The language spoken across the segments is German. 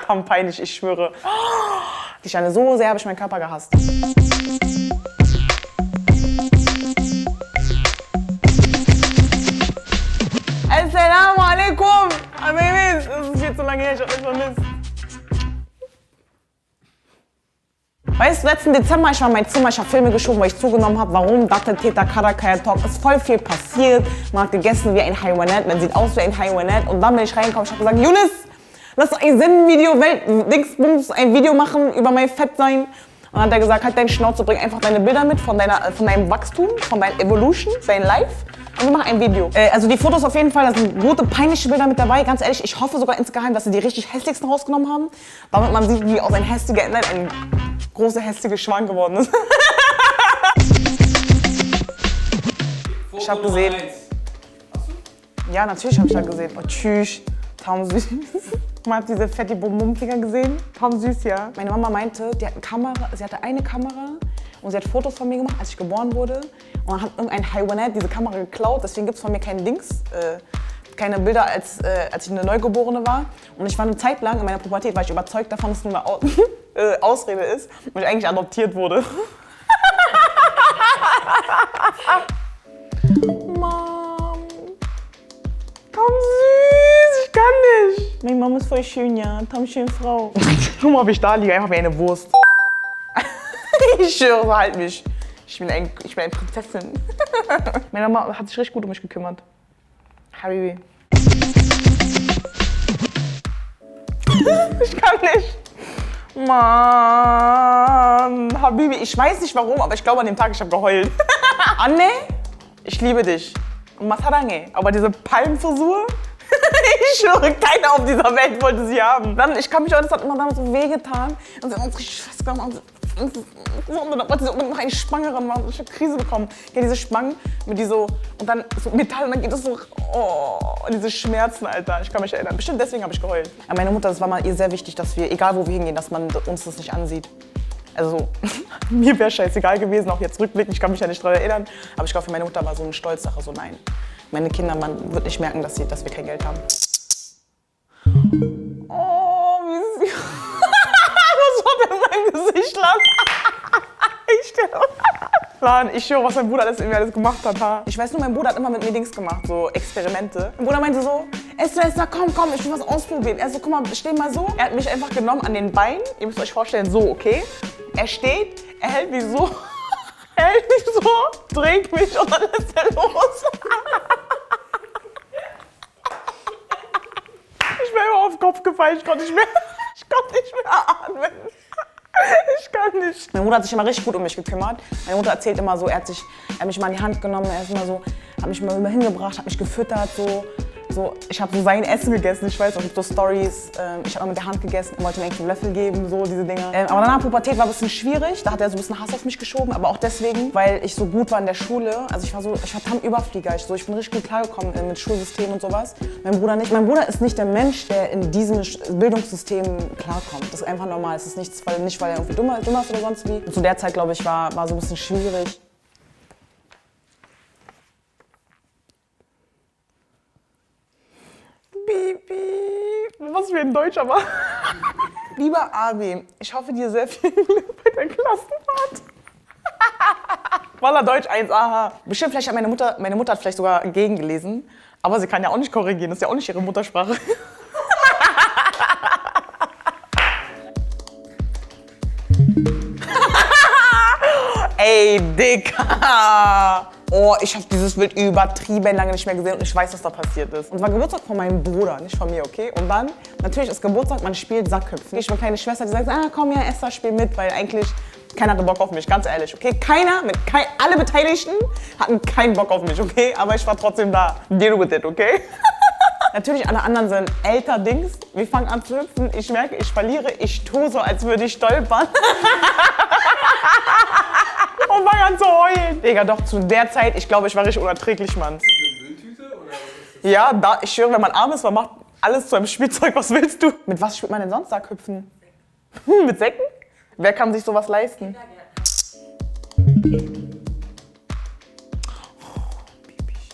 Komm, peinlich, ich schwöre. Die Steine, so sehr habe ich meinen Körper gehasst. Assalamu alaikum! Amigos, das ist viel zu lange her, ich hab euch vermisst. Weißt du, letzten Dezember, ich war in meinem Zimmer, ich habe Filme geschoben, weil ich zugenommen habe, warum Datte Teta Karakaya Talk. Es ist voll viel passiert. Man hat gegessen wie ein Haywanet, man sieht aus wie ein Haywanet. Und dann bin ich reingekommen, ich habe gesagt, Younes, lass ein Zen-Video, Dingsbums, ein Video machen über mein Fettsein. Und dann hat er gesagt, halt deine Schnauze, bring einfach deine Bilder mit von deinem Wachstum, von deiner Evolution, dein Life. Und wir machen ein Video. Also die Fotos auf jeden Fall, da sind gute, peinliche Bilder mit dabei. Ganz ehrlich, ich hoffe sogar insgeheim, dass sie die richtig hässlichsten rausgenommen haben. Damit man sieht, wie aus ein hässlicher Inlet ein großer, hässlicher Schwan geworden ist. Ich hab gesehen. Ja, natürlich hab ich das gesehen. Oh, tschüss. Taum süß. Man hat diese fette Bum-Bum-Finger gesehen. Taum süß, ja. Meine Mama meinte, sie hatte eine Kamera und sie hat Fotos von mir gemacht, als ich geboren wurde. Und dann hat irgendein Haywanet diese Kamera geklaut, deswegen gibt es von mir kein Dings. Keine Bilder, als ich eine Neugeborene war. Und ich war eine Zeit lang in meiner Pubertät, war ich überzeugt davon, dass es nur eine Ausrede ist und ich eigentlich adoptiert wurde. Mom, komm süß, ich kann nicht. Meine Mama ist voll schön, ja. Tom, schön Frau. Guck mal, wie ich da liege, einfach wie eine Wurst. Ich schwöre, halt mich. Ich bin eine Prinzessin. Meine Mama hat sich richtig gut um mich gekümmert. Habibi. Ich kann nicht. Mann, Habibi, ich weiß nicht warum, aber ich glaube an dem Tag, ich habe geheult. Anne, ich liebe dich. Masarange, aber diese Palmfrisur, ich schwöre, keiner auf dieser Welt wollte sie haben. Dann, ich kann mich auch, das hat immer damals so wehgetan. Und sie hat uns richtig festgemacht. Und dann wollte sie unbedingt noch eine Spange ranmachen. Ich habe Krise bekommen. Ja, diese Spangen mit die so, und dann so Metall und dann geht es so, oh, diese Schmerzen, Alter. Ich kann mich erinnern. Bestimmt deswegen habe ich geheult. Aber meine Mutter, das war mal ihr sehr wichtig, dass wir, egal wo wir hingehen, dass man uns das nicht ansieht. Also, mir wäre scheißegal gewesen, auch jetzt rückblickend, ich kann mich ja nicht daran erinnern. Aber ich glaube, für meine Mutter war so eine Stolzsache, so nein. Meine Kinder, man wird nicht merken, dass wir kein Geld haben. Oh, wie süß. Was war denn mein Gesicht lang? Ich schwöre, was mein Bruder alles gemacht hat. Ha? Ich weiß nur, mein Bruder hat immer mit mir Dings gemacht, so Experimente. Mein Bruder meinte so, Esther, komm, ich will was ausprobieren. Er so, guck mal, steh mal so. Er hat mich einfach genommen an den Beinen. Ihr müsst euch vorstellen, so, okay? Er steht, er hält mich so, dreht mich und dann lässt er los. Ich bin immer auf den Kopf gefallen, ich konnte nicht mehr atmen. Ich kann nicht. Meine Mutter hat sich immer richtig gut um mich gekümmert. Meine Mutter erzählt immer so, er hat mich mal in die Hand genommen, er ist immer so, hat mich mal hingebracht, hat mich gefüttert, so. Ich habe so sein Essen gegessen, ich weiß auch, so Stories. Ich habe mal mit der Hand gegessen und wollte mir eigentlich einen Löffel geben, so diese Dinger. Aber danach Pubertät war ein bisschen schwierig, da hat er so ein bisschen Hass auf mich geschoben, aber auch deswegen, weil ich so gut war in der Schule. Also ich war Überflieger, ich bin richtig gut klargekommen mit Schulsystem und sowas. Mein Bruder nicht. Mein Bruder ist nicht der Mensch, der in diesem Bildungssystem klarkommt. Das ist einfach normal, es ist nicht, weil er irgendwie dummer ist oder sonst wie. Und zu der Zeit, glaube ich, war so ein bisschen schwierig. Bibi, was für ein Deutscher war. Lieber Abi, ich hoffe dir sehr viel Glück bei der Klassenfahrt. Wallah, Deutsch 1, aha. Bestimmt, vielleicht hat meine Mutter hat vielleicht sogar gegengelesen, aber sie kann ja auch nicht korrigieren, das ist ja auch nicht ihre Muttersprache. Ey, Dicker! Oh, ich habe dieses Bild übertrieben lange nicht mehr gesehen und ich weiß, was da passiert ist. Und es war Geburtstag von meinem Bruder, nicht von mir, okay? Und dann, natürlich ist Geburtstag, man spielt Sackhüpfen. Ich war kleine Schwester, die sagt, komm ja, Esther, spiel mit, weil eigentlich keiner hatte Bock auf mich, ganz ehrlich, okay? Alle Beteiligten hatten keinen Bock auf mich, okay? Aber ich war trotzdem da. Deal with it, okay? Natürlich, alle anderen sind älter Dings. Wir fangen an zu hüpfen, ich merke, ich verliere, ich tue so, als würde ich stolpern. Und fang an zu heulen. Digga, doch, zu der Zeit, ich glaube, ich war richtig unerträglich, Mann. Ist das eine Mülltüte oder was ist das? Ja, ich schwöre, wenn man arm ist, man macht alles zu einem Spielzeug, was willst du? Mit was spielt man denn sonst Sackhüpfen? Mit Säcken? Wer kann sich sowas leisten? Oh, Baby.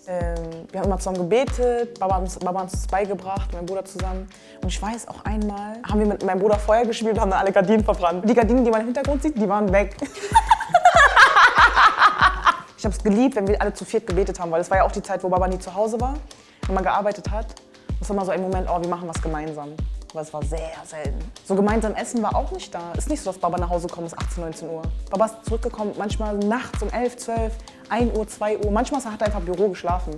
Wir haben immer zusammen gebetet, Baba hat uns das beigebracht, mein Bruder zusammen. Und ich weiß, auch einmal haben wir mit meinem Bruder Feuer gespielt und haben dann alle Gardinen verbrannt. Die Gardinen, die man im Hintergrund sieht, die waren weg. Ich habe es geliebt, wenn wir alle zu viert gebetet haben, weil es war ja auch die Zeit, wo Baba nie zu Hause war und man gearbeitet hat. Das war immer so ein Moment, oh, wir machen was gemeinsam. Aber es war sehr selten. So gemeinsam essen war auch nicht da. Ist nicht so, dass Baba nach Hause kommt, ist 18, 19 Uhr. Baba ist zurückgekommen, manchmal nachts um 11, 12, 1 Uhr, 2 Uhr. Manchmal hat er einfach im Büro geschlafen,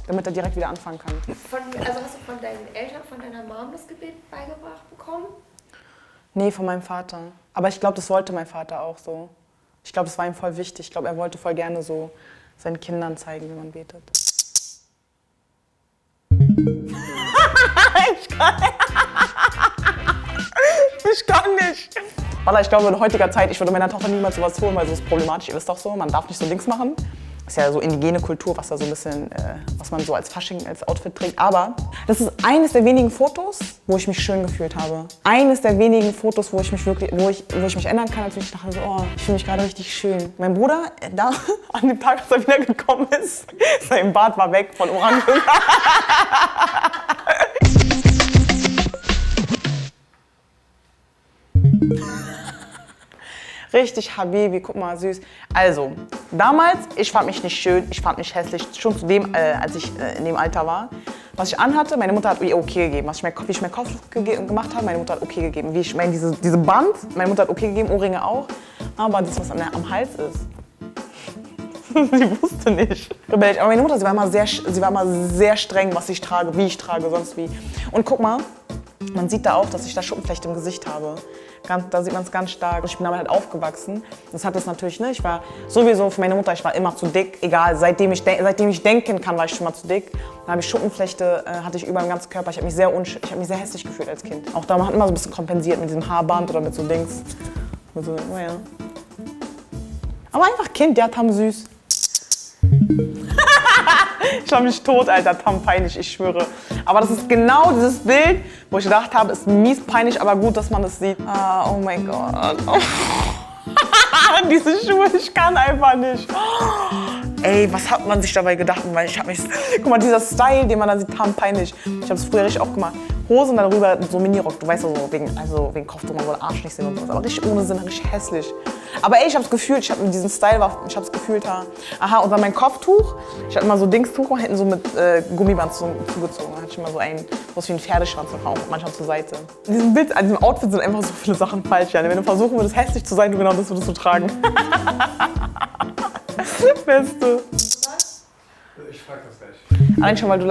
damit er direkt wieder anfangen kann. Also hast du von deinen Eltern, von deiner Mom das Gebet beigebracht bekommen? Nee, von meinem Vater. Aber ich glaube, das wollte mein Vater auch so. Ich glaube, das war ihm voll wichtig. Ich glaube, er wollte voll gerne so seinen Kindern zeigen, wie man betet. Ich kann nicht. Wallah, ich glaube, in heutiger Zeit, ich würde meiner Tochter niemals sowas holen, weil so ist problematisch. Ihr wisst doch so, man darf nicht so Dings machen. Das ist ja so indigene Kultur, was da so ein bisschen, was man so als Fasching, als Outfit trägt. Aber das ist eines der wenigen Fotos, wo ich mich schön gefühlt habe. Eines der wenigen Fotos, wo ich mich wirklich, wo ich mich erinnern kann, als ich dachte so, oh, ich fühle mich gerade richtig schön. Mein Bruder, da an dem Tag, als er wieder gekommen ist, sein Bart war weg von Orangen. Richtig Habibi, guck mal, süß. Also, damals, ich fand mich nicht schön, ich fand mich hässlich, schon zu dem, als ich in dem Alter war. Was ich anhatte, meine Mutter hat ihr okay gegeben. Wie ich mein Kopftuch gemacht habe, meine Mutter hat okay gegeben. Wie ich diese Band, meine Mutter hat okay gegeben, Ohrringe auch. Aber das, was am Hals ist, sie wusste nicht. Aber meine Mutter, sie war immer sehr streng, was ich trage, wie ich trage, sonst wie. Und guck mal, man sieht da auch, dass ich da Schuppenflechte im Gesicht habe. Da sieht man es ganz stark. Ich bin damit halt aufgewachsen. Das hat es natürlich, ne? Ich war sowieso für meine Mutter, ich war immer zu dick. Egal, seitdem ich denken kann, war ich schon mal zu dick. Dann habe ich Schuppenflechte, hatte ich über den ganzen Körper. Ich habe mich sehr hässlich gefühlt als Kind. Auch da, man hat immer so ein bisschen kompensiert mit diesem Haarband oder mit so Dings. Mit so, naja. Aber einfach Kind, ja, Tam süß. Ich war mich tot, Alter, Tam peinlich, ich schwöre. Aber das ist genau dieses Bild, wo ich gedacht habe, ist mies peinlich, aber gut, dass man das sieht. Ah, oh mein Gott. Oh. Diese Schuhe, ich kann einfach nicht. Ey, was hat man sich dabei gedacht? Weil ich hab mich, guck mal, dieser Style, den man da sieht, Tam peinlich. Ich habe es früher richtig oft gemacht. Hose und darüber so Minirock, du weißt ja so, wegen Kopftuch, man soll Arsch nicht sehen und sowas. Aber richtig ohne Sinn, richtig hässlich. Aber ey, ich hab's gefühlt, ich hab mit diesem Style, ich hab's gefühlt, aha, und dann mein Kopftuch, ich hatte immer so Dingstuch und hinten so mit Gummiband zugezogen. Da hatte ich immer so einen, so wie ein Pferdeschwanz, auch manchmal zur Seite. In diesem Bild, an diesem Outfit sind einfach so viele Sachen falsch, Janne. Wenn du versuchen würdest, hässlich zu sein, du genau das würdest du tragen. Beste. Ich frag das gleich. Allein schon, weil du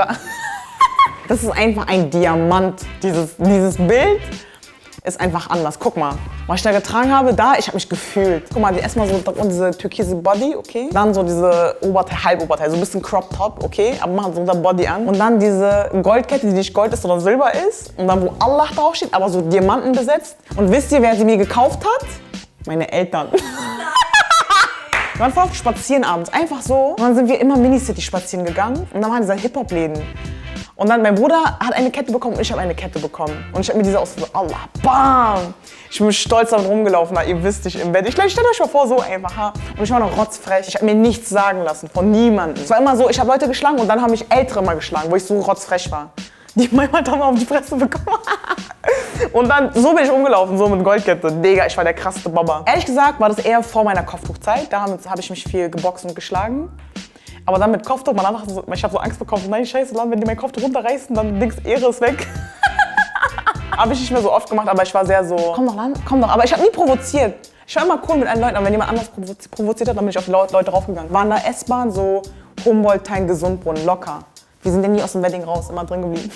das ist einfach ein Diamant. Dieses Bild ist einfach anders. Guck mal, was ich da getragen habe, ich habe mich gefühlt. Guck mal, erstmal so diese türkise Body, okay? Dann so diese Halboberteil, so ein bisschen Crop Top, okay? Aber man hat so unser Body an. Und dann diese Goldkette, die nicht Gold ist, sondern Silber ist. Und dann, wo Allah draufsteht, aber so Diamanten besetzt. Und wisst ihr, wer sie mir gekauft hat? Meine Eltern. Wir waren voll auf spazieren abends, einfach so. Und dann sind wir immer Minicity spazieren gegangen. Und dann waren diese Hip-Hop-Läden. Und dann mein Bruder hat eine Kette bekommen und ich habe eine Kette bekommen. Und ich habe mir diese ausgesucht, Allah, bam! Ich bin stolz damit rumgelaufen, ihr wisst nicht, im Bett. Stellt euch mal vor, so einfach, ha? Und ich war noch rotzfrech. Ich habe mir nichts sagen lassen von niemandem. Es war immer so, ich habe Leute geschlagen und dann haben mich Ältere mal geschlagen, wo ich so rotzfrech war. Die manchmal dann mal auf die Fresse bekommen. Und dann, so bin ich rumgelaufen, so mit Goldkette. Digga, ich war der krasseste Baba. Ehrlich gesagt war das eher vor meiner Kopftuchzeit. Da habe ich mich viel geboxt und geschlagen. Aber dann mit Kopftuch, ich habe so Angst bekommen, nein, scheiße, wenn die mein Kopftuch runterreißen, dann Dings, Ehre ist weg. Habe ich nicht mehr so oft gemacht, aber ich war sehr so, komm doch. Aber ich habe nie provoziert. Ich war immer cool mit allen Leuten, aber wenn jemand anders provoziert hat, dann bin ich auf die Leute draufgegangen. Waren da S-Bahn, so Humboldt, Tein, Gesundbrunnen, locker. Wir sind ja nie aus dem Wedding raus, immer drin geblieben.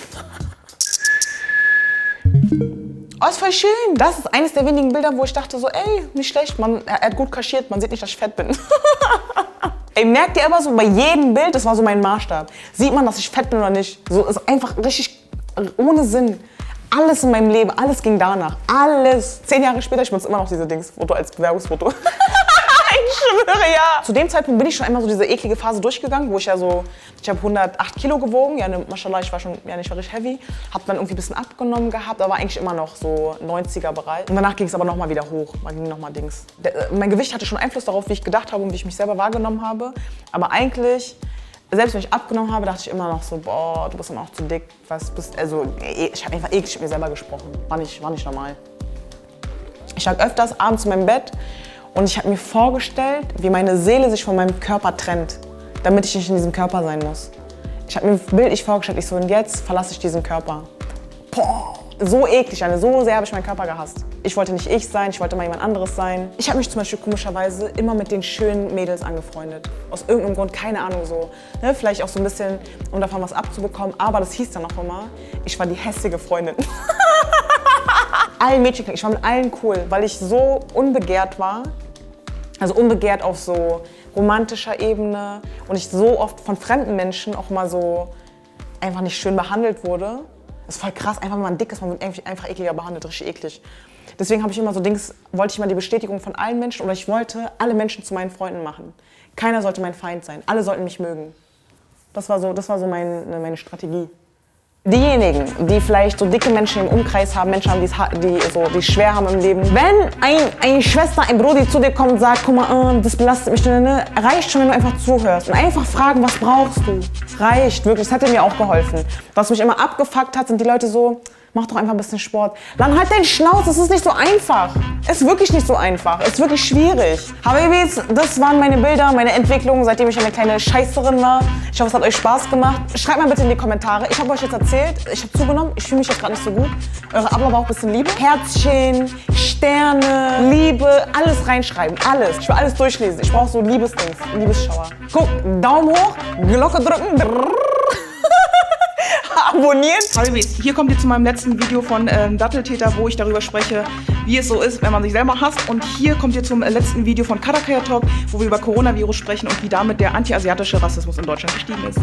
Oh, ist voll schön. Das ist eines der wenigen Bilder, wo ich dachte so, ey, nicht schlecht, er hat gut kaschiert, man sieht nicht, dass ich fett bin. Ey, merkt ihr aber so, bei jedem Bild, das war so mein Maßstab. Sieht man, dass ich fett bin oder nicht? So ist einfach richtig ohne Sinn. Alles in meinem Leben, alles ging danach. Alles. 10 Jahre später, ich benutze immer noch diese Dingsfoto als Bewerbungsfoto. Ich schwöre, ja. Zu dem Zeitpunkt bin ich schon einmal so diese eklige Phase durchgegangen, wo ich habe 108 Kilo gewogen. Ja, Maschallah, ich war richtig heavy. Hab dann irgendwie ein bisschen abgenommen gehabt, aber eigentlich immer noch so 90er-Bereich. Und danach ging es aber nochmal wieder hoch. Mein Gewicht hatte schon Einfluss darauf, wie ich gedacht habe und wie ich mich selber wahrgenommen habe. Aber eigentlich Selbst wenn ich abgenommen habe, dachte ich immer noch so, boah, du bist immer noch zu dick. Ich habe einfach eklig mit mir selber gesprochen. War nicht normal. Ich lag öfters abends in meinem Bett und ich habe mir vorgestellt, wie meine Seele sich von meinem Körper trennt, damit ich nicht in diesem Körper sein muss. Ich habe mir bildlich vorgestellt, ich so, und jetzt verlasse ich diesen Körper. Boah, so eklig, so sehr habe ich meinen Körper gehasst. Ich wollte nicht ich sein, ich wollte mal jemand anderes sein. Ich habe mich zum Beispiel komischerweise immer mit den schönen Mädels angefreundet. Aus irgendeinem Grund, keine Ahnung so. Ne? Vielleicht auch so ein bisschen, um davon was abzubekommen. Aber das hieß dann auch immer, ich war die hässliche Freundin. Allen Mädchen, ich war mit allen cool, weil ich so unbegehrt war. Also unbegehrt auf so romantischer Ebene. Und ich so oft von fremden Menschen auch mal so einfach nicht schön behandelt wurde. Das ist voll krass, einfach wenn man dick ist, man wird einfach ekliger behandelt, richtig eklig. Deswegen habe ich immer so wollte ich mal die Bestätigung von allen Menschen oder ich wollte alle Menschen zu meinen Freunden machen. Keiner sollte mein Feind sein, alle sollten mich mögen. Das war so meine Strategie. Diejenigen, die vielleicht so dicke Menschen im Umkreis haben, Menschen haben, die schwer haben im Leben. Wenn eine Schwester, ein Bruder zu dir kommt und sagt, guck mal, das belastet mich, ne? Reicht schon, wenn du einfach zuhörst. Und einfach fragen, was brauchst du? Reicht, wirklich, das hätte mir auch geholfen. Was mich immer abgefuckt hat, sind die Leute so, mach doch einfach ein bisschen Sport. Dann halt deinen Schnauz, es ist nicht so einfach. Es ist wirklich nicht so einfach, es ist wirklich schwierig. Habibis, das waren meine Bilder, meine Entwicklung, seitdem ich eine kleine Scheißerin war. Ich hoffe, es hat euch Spaß gemacht. Schreibt mal bitte in die Kommentare. Ich habe euch jetzt erzählt, ich habe zugenommen, ich fühle mich jetzt gerade nicht so gut. Eure Abo braucht ein bisschen Liebe. Herzchen, Sterne, Liebe, alles reinschreiben, alles. Ich will alles durchlesen. Ich brauche so Liebesdings, Liebesschauer. Guck, Daumen hoch, Glocke drücken. Abonnieren. Habibis, hier kommt ihr zu meinem letzten Video von Datteltäter, wo ich darüber spreche, wie es so ist, wenn man sich selber hasst. Und hier kommt ihr zum letzten Video von Karakaya Talk, wo wir über Coronavirus sprechen und wie damit der anti-asiatische Rassismus in Deutschland gestiegen ist.